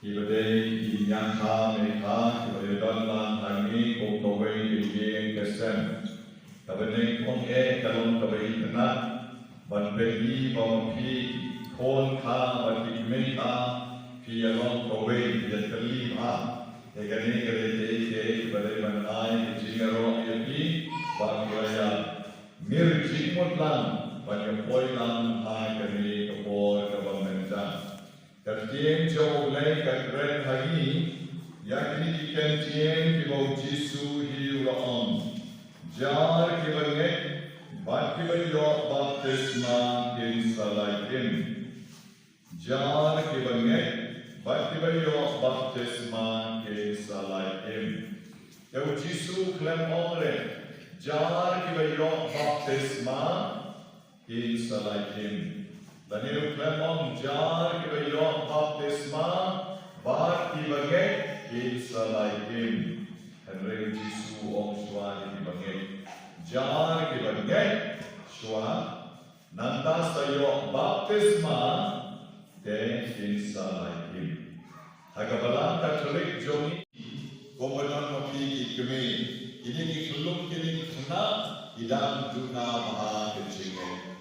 Ibadai inyangka mekha ibadai donlan hangi kong kawai ibigeng kesem. Kabaneng kong kalong kawai tena ban begi bamapi kon ka ban ikmenta piyalong kawai piyat kali ha. Egani kare te ibadai banai jingaro yapi ban kaya mir jingmot lang ban yapoy lang ha kani kapor kabang menjan. Katien jauh lagi katren hari, yakni katien kibau Jisu hiulam, jar kibanget, bat kibayok baptisma insalakin, jar kibanget, bat kibayok baptisma insalakin. Kau Jisu klaim oleh, jar kibayok baptisma insalakin. Daniel Clemon jar kibayok baptisma bat kibanget insalakin. Henry Jisu ong shwa kibanget jar kibanget shwa nanda sayo baptisma de insalakin. Hagabalan Katolik Jomi komonon mapi kami ini kisulung kini kena idam juna maha kecingin.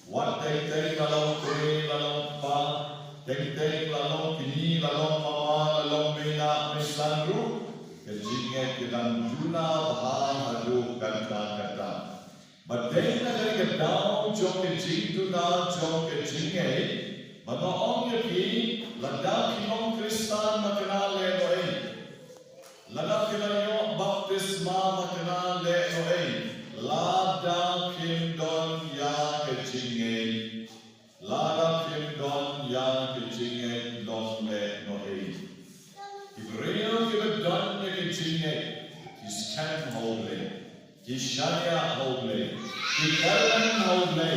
Wat teng lalong kuri lalong pa, teng lalong kini lalong mama lalong mina misandru, kejinget kita juna bahan hadu kata. Badai na dari kedau jom kejing tuna jom kejinget, manoong yaki lada kinong Kristan makena lenoy, lada kinayo baptisma makena lenoy, lada kindon ya kejinget, lada kindon ya kejinget long le noe. Ibrahim kibadon ya kejinget, kiskan hoble, kisaya hoble, kikalan hoble.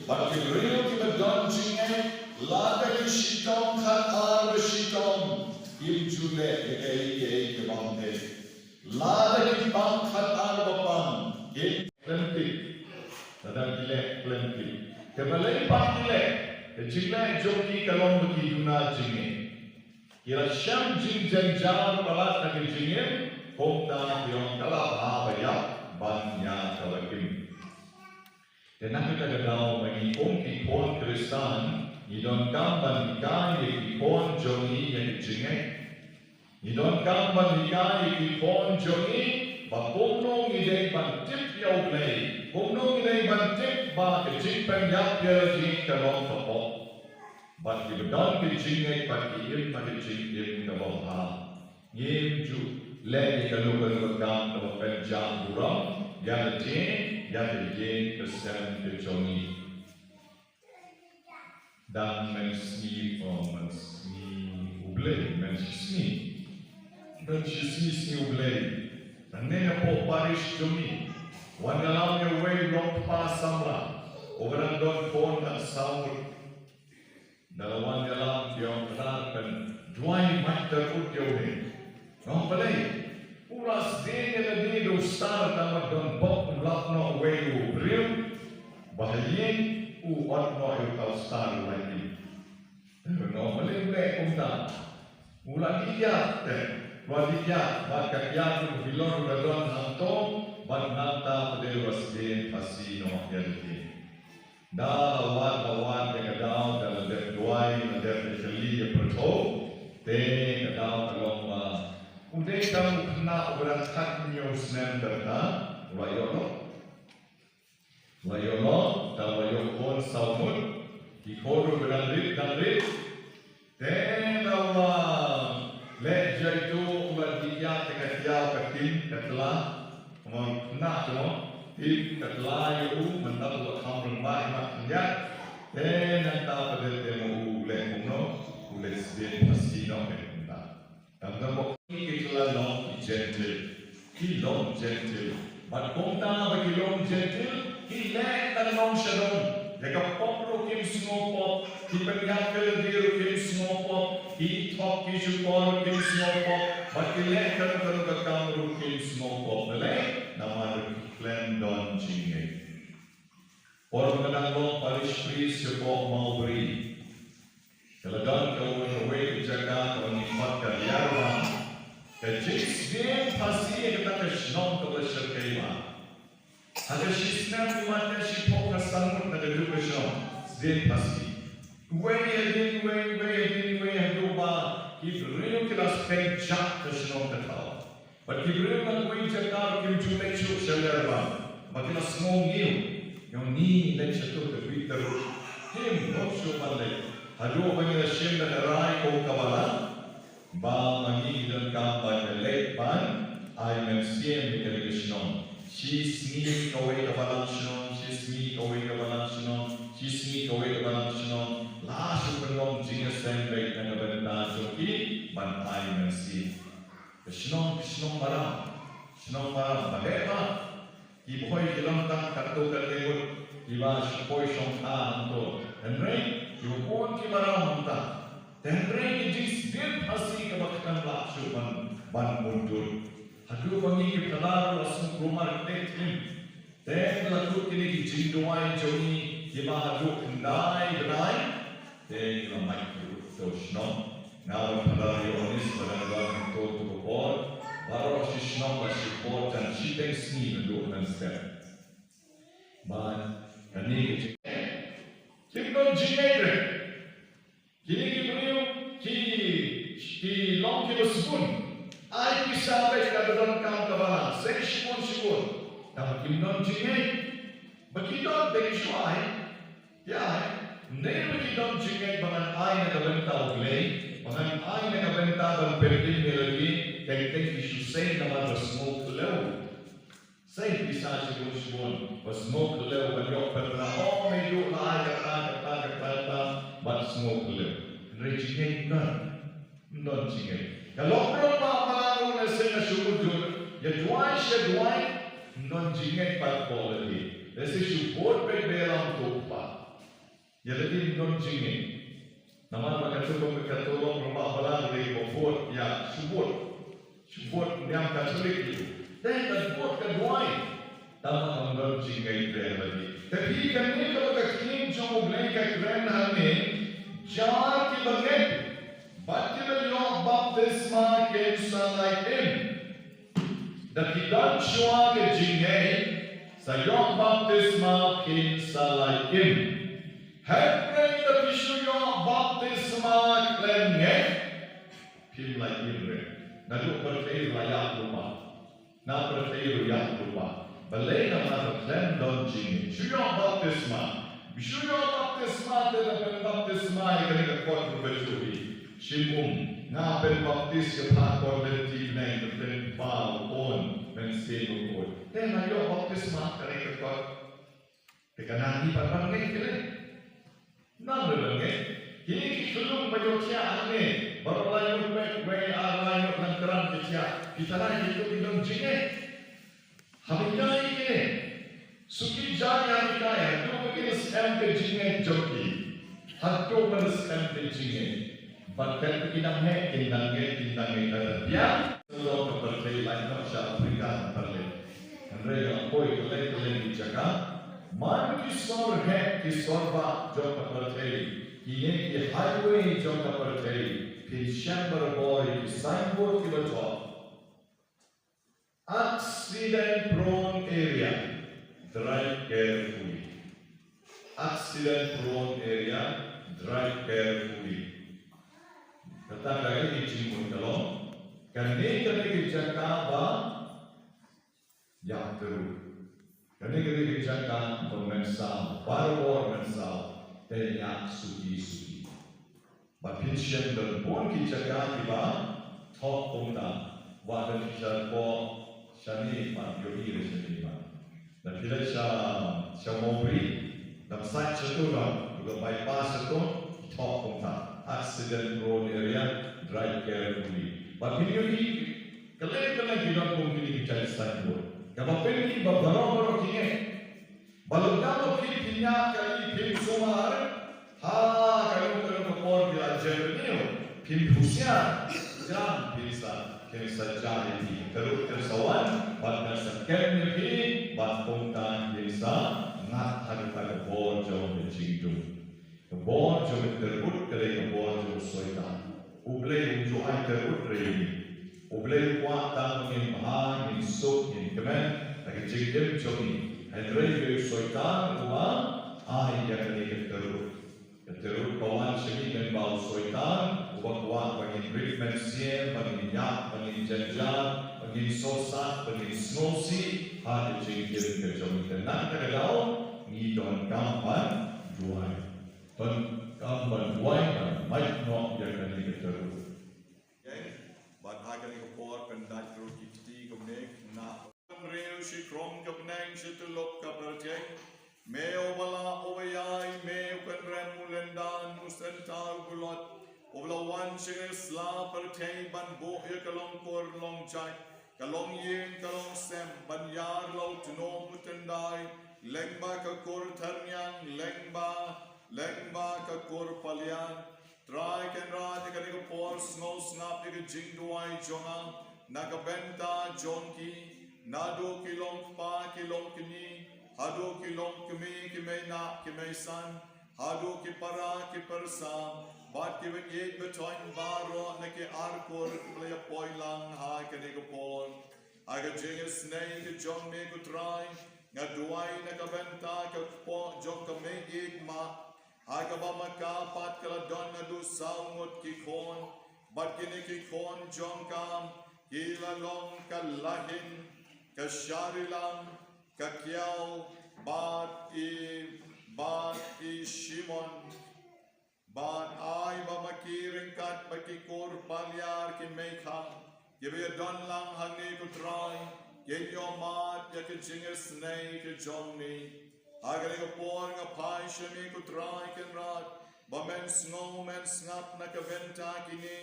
But Ibrahim kibadon jinget, lada kisitong katar besitong, imjule kekei kebangte, lada kibang katar bapang. Plenty, tadang kilek plenty. Kebalai pak kilek, kejilek joki kalong bagi guna jinge. Kira syam jing janjar balat nagi jinge, kongta yang kalap habaya banya kalakim. Kenapa kita tahu bagi kongki pon Kristan, idon kamban ikai yaki pon joki yang jinge. Idon kamban ikai yaki pon joki. Bakomnong idei bantik yau play, komnong idei bantik ba kejing penyak dia jing kalong kapok, bat kibedon kejing ay pakiim kejing im kabong ha, ngim ju le ikalukan bagam na penjang burang, yang jing kesem kejongi, dan mensni ublay mensni ublay. Nene po parish jomi, wanalam ya way long pa samra, orang don pon na saur, dalawan dalam yang terangkan, dua makter utyohe, ngam balai, ulas dene na dene ustar nama don pop lakno way ubril, bahayin uot no yukal star lagi, ngam balai balai kumta, ulah dia. Wadiya bakat yang bilor radon hanto banata pedewas din pasino yelti. Lawan dengan dalam derduai der jeli perto te kadau kaloma. Udai kamu kena berantak news nenderna wayolo tawayokon saumun dikoru berandrit te lawan leja itu wadiya tegatiau katim katla nak no tim katla yu mendapat kamar baik maknya nanta pada temu ule kuno ule sben pasino menda tanda bokni kitla long gentle but konta bagi long gentle le long sharon Jika popro kim smopo, kipenyakel diru kim smopo, top kisupor kim smopo, batilek kan kamru kim smopo, bele nama plan don jinge. Orang menanggung parish priest sebab mau beri. Kalau dan kau berway jaga orang Sden pasti. Way hadu ba Ibrahim kita spend jak ke senong ketau. But Ibrahim nak way jakar kim jutai chuk shalar ba. Makina semong niu. Yang ni dan satu terbi terus. Kim not so balai. Hadu bagi Hashem dan rai ko kabala. Ba mangi dan kamba jelek ban. I am siem di kaligisnon. She sneak away the balancenon. She sneak away the balancenon. She sneak away the balancenon. Lasu penom jinga sembek na benda joki ban I am siem. Kisnon maram bagema. Iboy kilomtang kartu kalewut. Iba shpoy shongka anto. Henry, yupon ki maram manta. Henry jis din hasi kabaktan lasu ban mundur. Hadu bangi pelar langsung rumah tekim. Then lalu kini dijinduai joni jima hadu kendai benai. Then kita maju terus no. Now pelar yonis berada untuk kubur. Baru si no masih kubur dan si tensi untuk menstep. Man, kini kita jingai. Kini ki long kilo spoon. Ai kisabay kadang kam kabalan, say shikun. Namun kinon jingay, bakidon bagi shuay, yay, hindi bakidon jingay bangan ay na kabenta uglay, bangan ay na kabenta bang perdin nilagi, kaya isu say naman was smoke lew. Say bisa shikun, was smoke lew, banyok perna, oh may yuk na ay kata, but smoke lew. Hindi jingay kan, non jingay. Kalau berapa malu nasi nasyukur, ya duai, non jingat pat quality. Nasi syukur bebelang tupa. Ya lagi non jingat. Nama makatulong rumah balang dari bofort ya syukur yang katolik itu. Dan bofort keduai, tama non jingat lagi. Tapi kami kalau kekim jom blanket keren hane, jangan kibaget. Baptivel jag baptisma kensa like him. Dat idag sjua ke jingay sa jag baptisma kensa like him. Herren dat isu jag baptisma klenge. Pim like him re. Nadu pertei layak rumah. Na pertei layak rumah. Balay na klem don jingay. Su jag baptisma. Bisu jag baptisma te na baptisma ikani ka kwat berjubi. Shimum, na baptis ke pakor berarti naik berarti bau on mensebu on. Tena yo baptis mak kare kekot. Tekanani parang ngene. Na berenge. Kini sebelum bayokia ane, baru lain baik arlain nang keran kecia. Kita lagi itu bidang jinge. Habikai ke. Suki jaya habikai. Tu begini scam ke jinge joki. Hatu ber scam ke jinge. Bahkan kita tindang dia kalau kepercayaan lain masyarakat Afrika perlu. Mereka koi kelai dijaga. Man kisor kisor jom kepercayaan. Ini di highway jom kepercayaan. December boy signboard kita jom. Accident prone area. Drive carefully. Accident prone area. Drive carefully. Kata kaya dicimun kalau kani kerja ba yang teruk kani kerja pemensal baru mensal yang suki bapinsian dan pun kerja tiba top umda wadah kerja po shani yogi resmi dan kita syamobri dan saat setulah juga bypass itu top umda. Accident prone area, drive carefully. Bagi ni, kalau kita pun ini bicara signboard. Kalau pergi baru kini, baru kalau pinya kali pin sumar, kalau kepor belajar ni, pin pusia, jangan bisa jadi terus tersawan, bahkan sekian ni, bahkan bisa nak ada pada bojong berjinggung. Kebor jom terut kerana kebor jom soitan. Ublay jom ay terut rei. Ublay kuat tang ngin bahang ngin sok ngin kemen. Lagi jigdem jom ni. Ay rei soitan kuat ay yang ni terut. Keterut kawan segi dan bau soitan, uang bagi treatment siam, bagi minyak, bagi jajan, bagi sosa, bagi snosi, hati cingkir kejauh tenang terkadau, ni don kampan duai, don kampan duai, baik nok jangan diketerut. Ban hakan ikopor pendat ru kiti kumnek na reu si krom kapneng si tulok kaperjeng. Meo bala oyai meo kan rem mulendan musentar bulot oblawan singes la pertei ban bo ye kalong kor long chai kalong yin kalong sem ban yar lo tuno mutendai lengba ka kor ternyang lengba ka kor palian try kan ra de ka por snow snap de jing duai jona nakabenta jonki nado kilong pa kilong kini hado kilong kime na kime san hado ki para ki persa bat ki wek betoin baro na ki arkor play poilang ha ke ne pol aga jinges nei ki jong me ku try nga duai na ka benta ka po jong ka me ma aga ba maka pat kala don na du saungot ki kon bat ki ne ki kon jong kam kila long ka lahin ka sharilang kakiao bat i Shimon bat ay bamakiring kat bakikor palyar ki mekha kibe don lang hangi ko try kenyo mat ya ke jinges nei ke jomni agare ko por nga pai shemi ko try ken rat bamen snow men snap na ka venta kini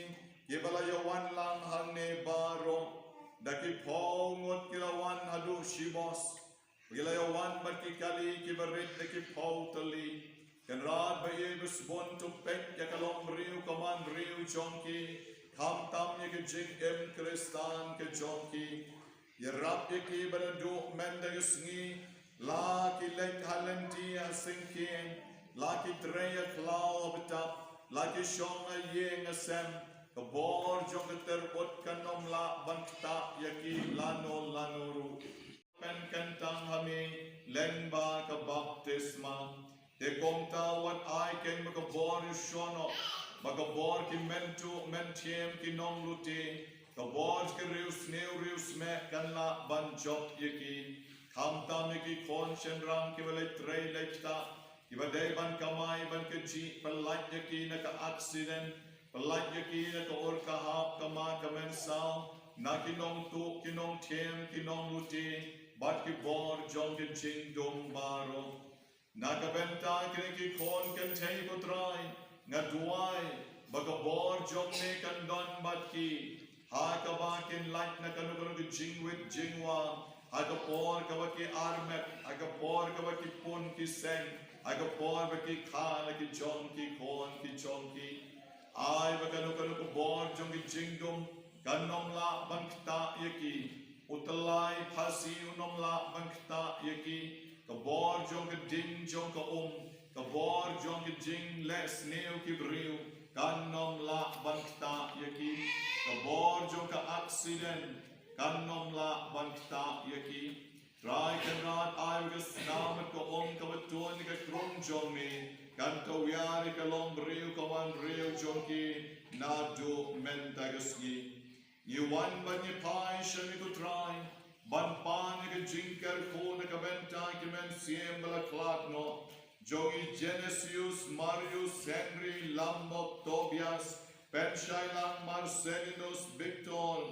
kibala yawan lang hangi baro daki pongot kilawan hadu shibos Gilayawan berkikali kiberit deki pautali Kenrad bayi besbon tupek ya kalong riu kaman riu jongki Kamtam ya ke jing kristan ke jongki Yerap ya ki beradu menda yusngi Laki lek halenti asingkin Laki treya klau betap Laki shong a yeng asem Kabor jong keterbot kanom la bangta yaki lano lanuru Pen kentang hami lengba ka baptisma te komta wat ai ken makabor shono makabor ki mentu mentiem ki nom luti kabor ki rius me kan la ban jok yeki kamta me ki kon shenram ki vale trei lekta ki vade ban kamai ban ke ji pelaj yeki na ka accident pelaj yeki na ka or ka hap kama kamen sao na ki nom tu ki nom tiem ki nom luti Bat ki bor jong ki jing dum baro Nakabenta kini ki kon kan tei ko try Nga duai Baga bor jong me kan don bat ki Haka bakin like na kanu ki jing with jingwa Haka por ka baki armet Haka por ka baki pun ki seng Haka por baki ka na ki jong ki kon ki jong ki Ay baka nu ko bor jong ki jing dum Kanom la bangta yaki Utalai pasi unom la bangta yaki kabor jong ka ding jong ka kabor jong ka jing les neo ki briu kanom la bangta yaki kabor jong ka accident kanom la bangta yaki try kanat ay ka snamat ka ka beton ka krom jong me kan ka wiari ka long briu ka wan briu jong ki na do mentagasgi Yuan ban ye pai shami ko try ban pan ke jinker ko na kabenta ke men siem bala klak no Jogi Genesius Marius Henry Lambok Tobias Penshailang Marcelinus Victor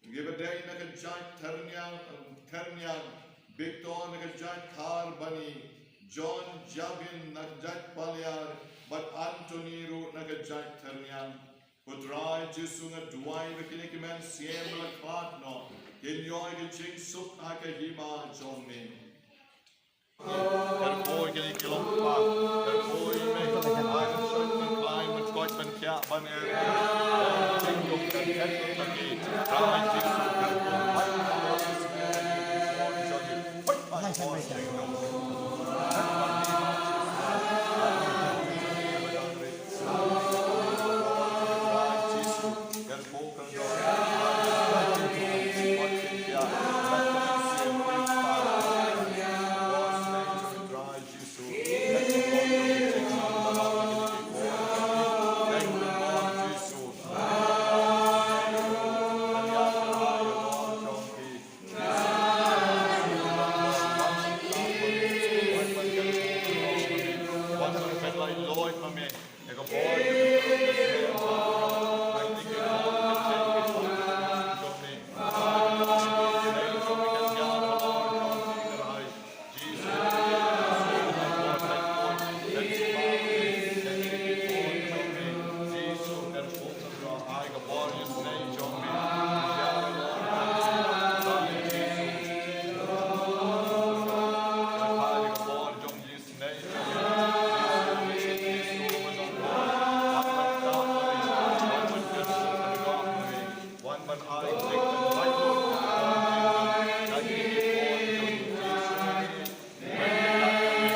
Gibaday na ka ternyang Victor na ka Carbani John Javin na ka Palyar but Anthony Ru na ka ternyang Putrai Jesu nga duai bakini kimen siem la klak no Kinyoy ki ching suk haka hima jomni Kerpoi kini kilong pa Kerpoi me Ay shoit man klein man koit man kya ban Ching duk kan ket lagi Trai Jesu kerpoi Ay มันอายเด็กเป็นไว้ลงใจดีโอนจงที่สุดนี้ไม่ได้โ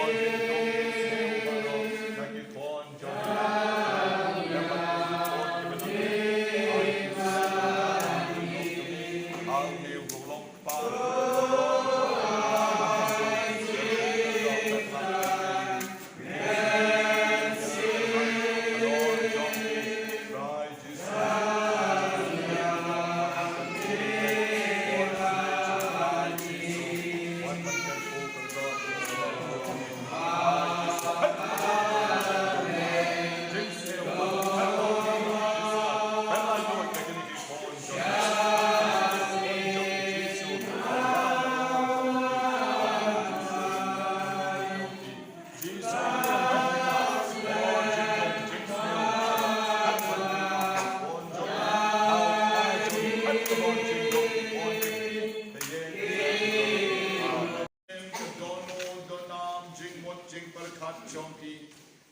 อนจงที่สุดมาลงใจดีโอนจงแล้วมันโอนจะเป็นที่เอาเดียวลงปา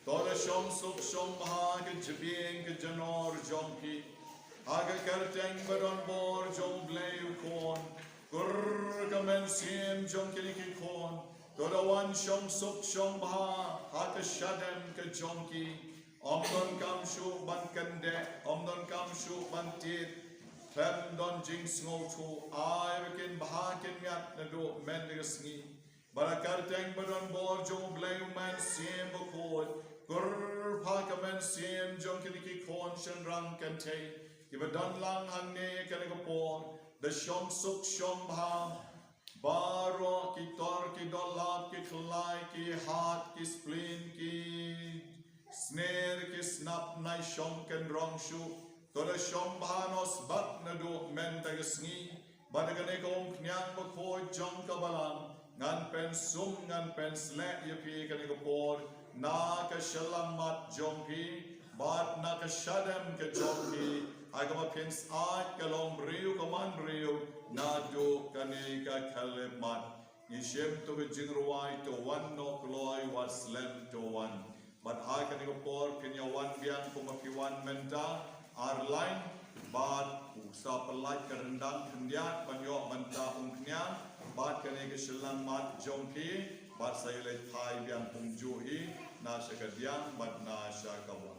Tora shom suk shom ha ke jbien ke janor jomki aga kerteng baron bor jom bleu kon kur kamen sim jom keliki kon tora wan shom suk shom ha ha ke shadem ke jomki omdon kam shu ban kande omdon kam shu ban tit Fem don jing sngo tu ai bekin bahakin miat na do men ngi Barakarteng baron bor jom bleu man sim bokod Gur pakamen sim jom kiliki kon shen rang kante Ibadon lang hangne kanagapon The shom suk shom bham Baro ki tor ki dolab ki klai ki hat ki spleen ki Snare ki snap nai shom ken rong shu Toda shom bhanos bak na do men tagasngi Badagane kong knyang makoy jom kabalang Ngan pen sum ngan pen slek yapi kanagapon Na ka shalamat jompi, bat na ka shadam ka jompi, ay ka mapins at ka long riu ka man riu, na do kani ka kalimat. Nishim to ka jingruay to one no kloy wat slem to one. But ay ka ni kapor pinya one biang kumapiwan menta, ar line, bat sa palay ka rendang kendiat, banyo menta ungknya, bat kani ka shalamat jompi, Bat saya leh thai biang pungjuhi na sekadiang bat na syakawan.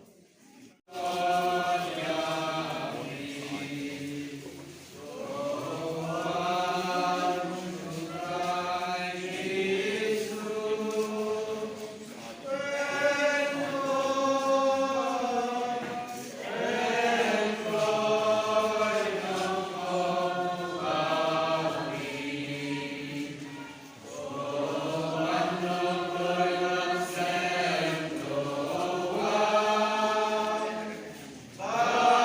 Bye.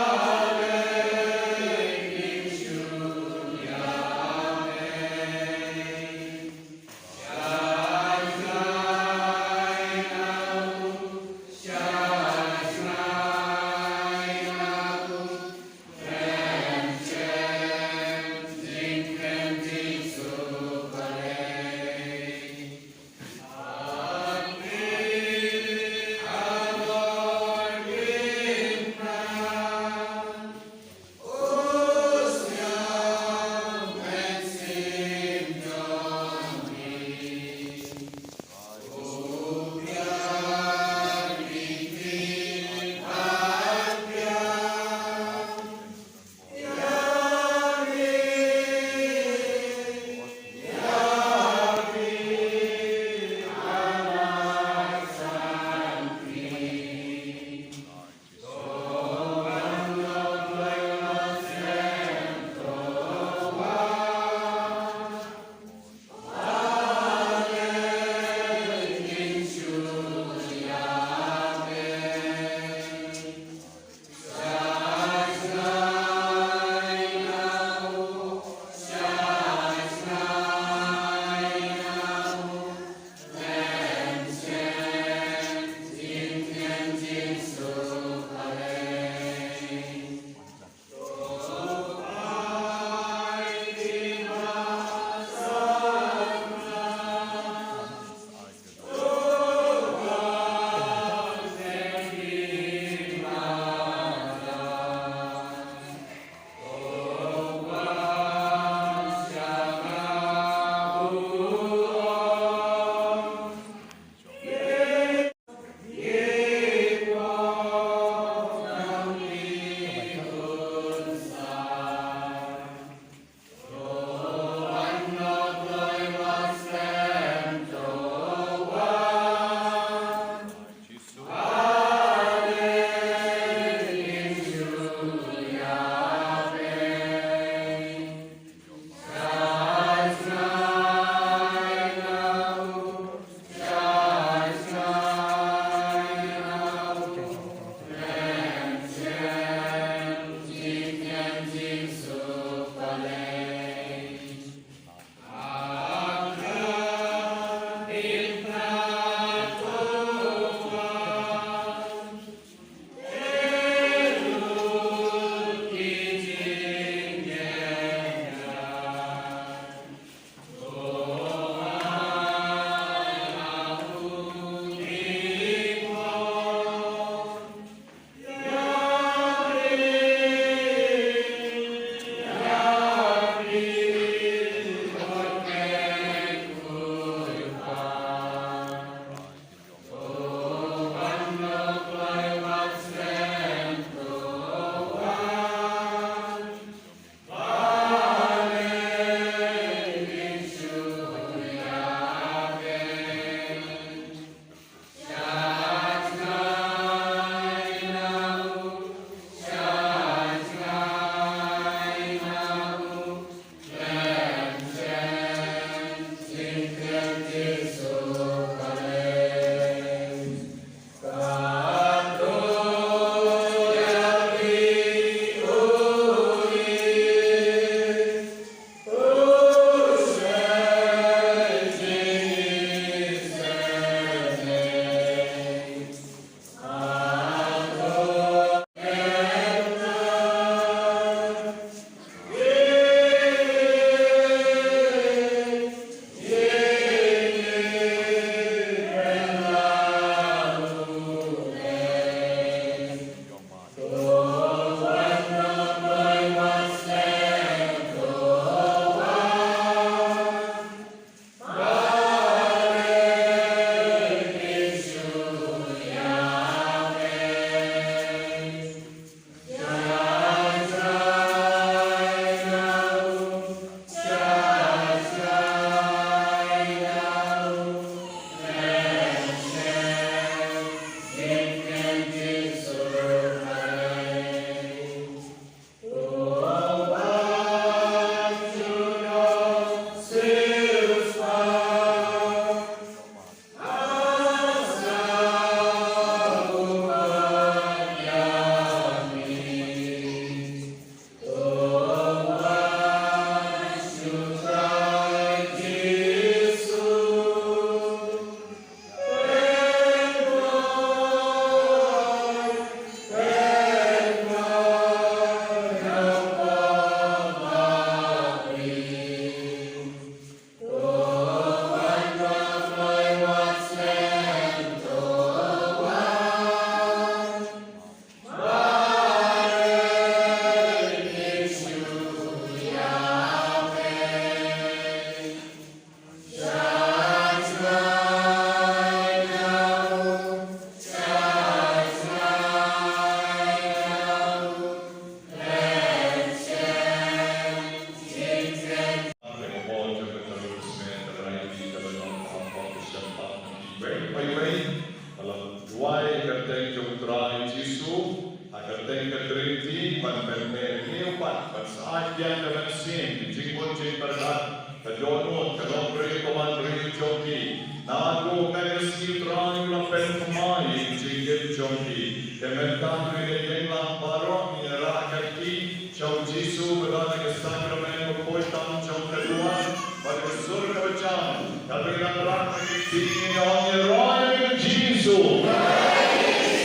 Riti, Pan Pembe, Neopat, Pan Saadyan, Pan Sim, Jingkon Jing Parhat, Kajonot, Kalombre, Komandre, Joki, Nago, Megasil, Tran, Lapen, Kumai, Jingil, Joki, Kementan, Yengla, Barok, Rakaki, Chau Jisu, Badana, Sacramento, Poitam, Chau Keduan, Badasur Kawachan, Kabilang Rakaki, on your right, Jesus.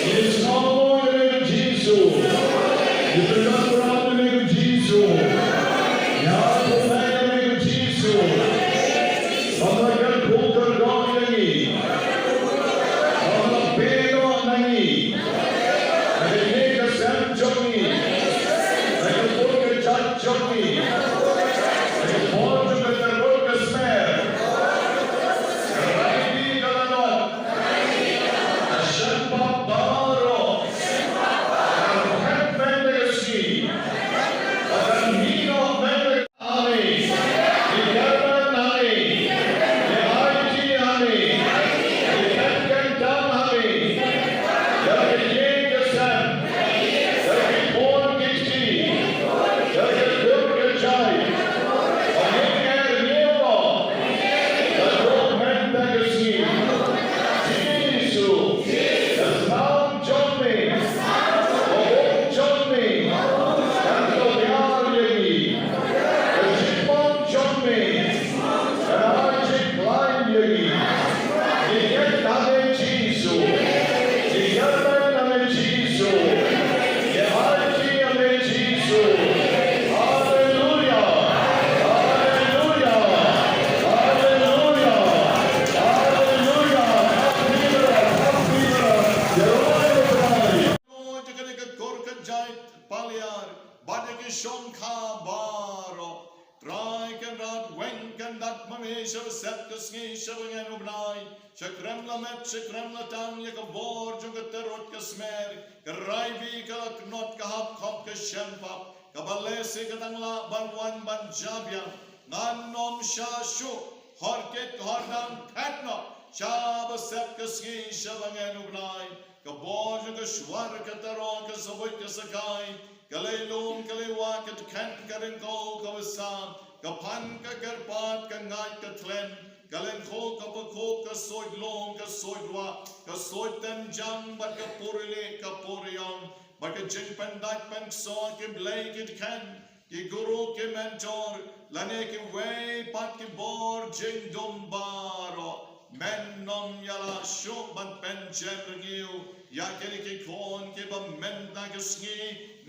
Yes, no, Jesus. You cannot run the name of Jesus. You have to find the name of Jesus. Pagkakas bukal doon nangi. Pagkakas peno nangi. Nagiging kasam jogi. Nagiging kasam jogi. Nagiging kasam kasmer. Raidi kalanot. Asyampa baro. Kremla tang ye ka bor jo ka terot ka smer ka raivi ka knot ka hap khop ka shempa ka balese ka tangla banwan ban jabya nan nom sha shu horket hordam khatno shab sep ka ski shabangen ugnai ka bor jo ka shwar ka tero ka saboy ka sakai ka leilum ka lewa ka kan ka ren ko ka wasa ka pan ka garpat ka ngai ka tlen Kalen ko ka soy long ka soy dwa ka soy tem jang bat ka purile ka purion bat ka jing pandat pang so ke blake it can ki guru ke mentor lane ke way pat ki bor jing dombaro men nom yala sho ban pen jerngiu ya ke kon ke ba men na ke ski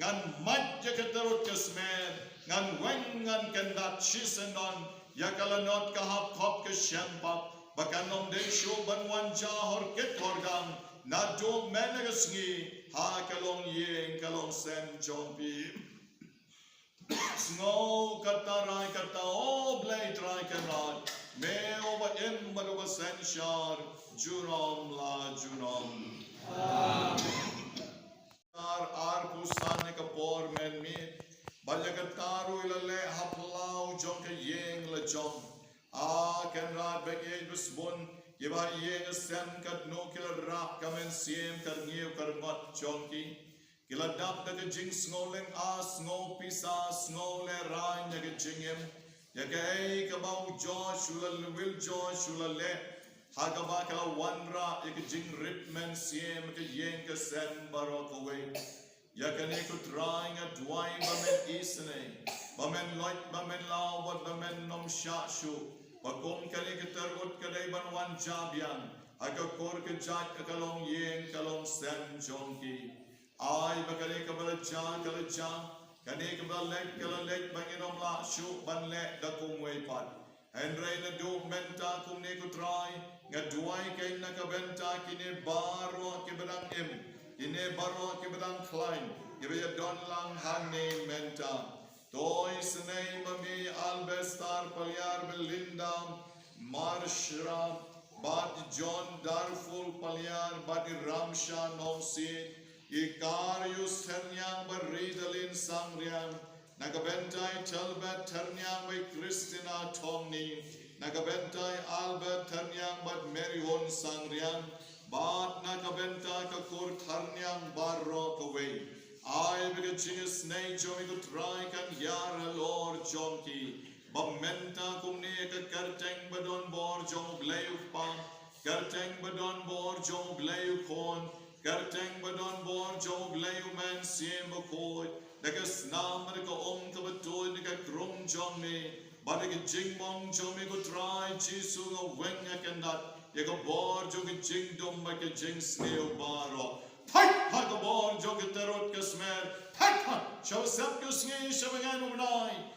ngan mat ke terut ke smer ngan wengan kan dat chisenon Yakalanot kahap kop ke shempa bakanom de shu banwan ja horket horgam na do menegasngi ha kalong yeng kalong sem jompi snow katarai kata o blay try kanad me over im baluba sen shar junom la junom ar pusan ne kapor men mi Balyagataru ilale haplau jong ke yeng le jong. Ken rad bege besbun Giba yeng sem kat no kila rak kamen siem kar ngiu kar ngot jong ki. Kila dap daga jing sngoling sngo pisa sngo le rai naga jingim. Yaga ei kabau Joshua will Joshua le. Hagaba kala wanra yaga jing ritmen siem ke yeng ke sem barok away. Yakane ko trying at dwaying bamen isne, bamen light bamen lao, but bamen nom shashu, bakom kali keterut kadai banwan jabyan, agakor ke jat kalong yeng kalong sem jonki. Ay bakali kabala jan kala jan, kani kabala lek banginom la shu ban lek da kumway pat. Henry na do menta kum ne ko try, nga dway kay nakabenta kini baro kibadang im. Ine baro kibadang klein, kibaya don lang hane menta. Toy snei mami albestar palyar Belinda, Marshra, Bad John Darful palyar, Badi Ramsha nomsi, Ikarius ternyang beridalin sangriang, Nagabentai Talbot ternyang by Christina Tomni, Nagabentai Albert ternyang bad Marion sangriang, Bat nakabenta ka kur tharnyang barro kaway. I begajingas nay jomi ko try kan yara Lord Jonki. Bamenta kumni ka karteng badon bor jong glayu pa. Karteng badon bor jong glayu kon. Karteng badon bor jong glayu man siem bokoi. Dagas nam ka ka batoy ka krum jong me. Bada ka jing mong jomi ko try jisu nga wenya kandat. Yaga bor jong ka jing dom ba ka jing sneo baro. Fight! Hagabor, joget tarot kasmer. Fight! Shabasap kusngi, shabagan umnai.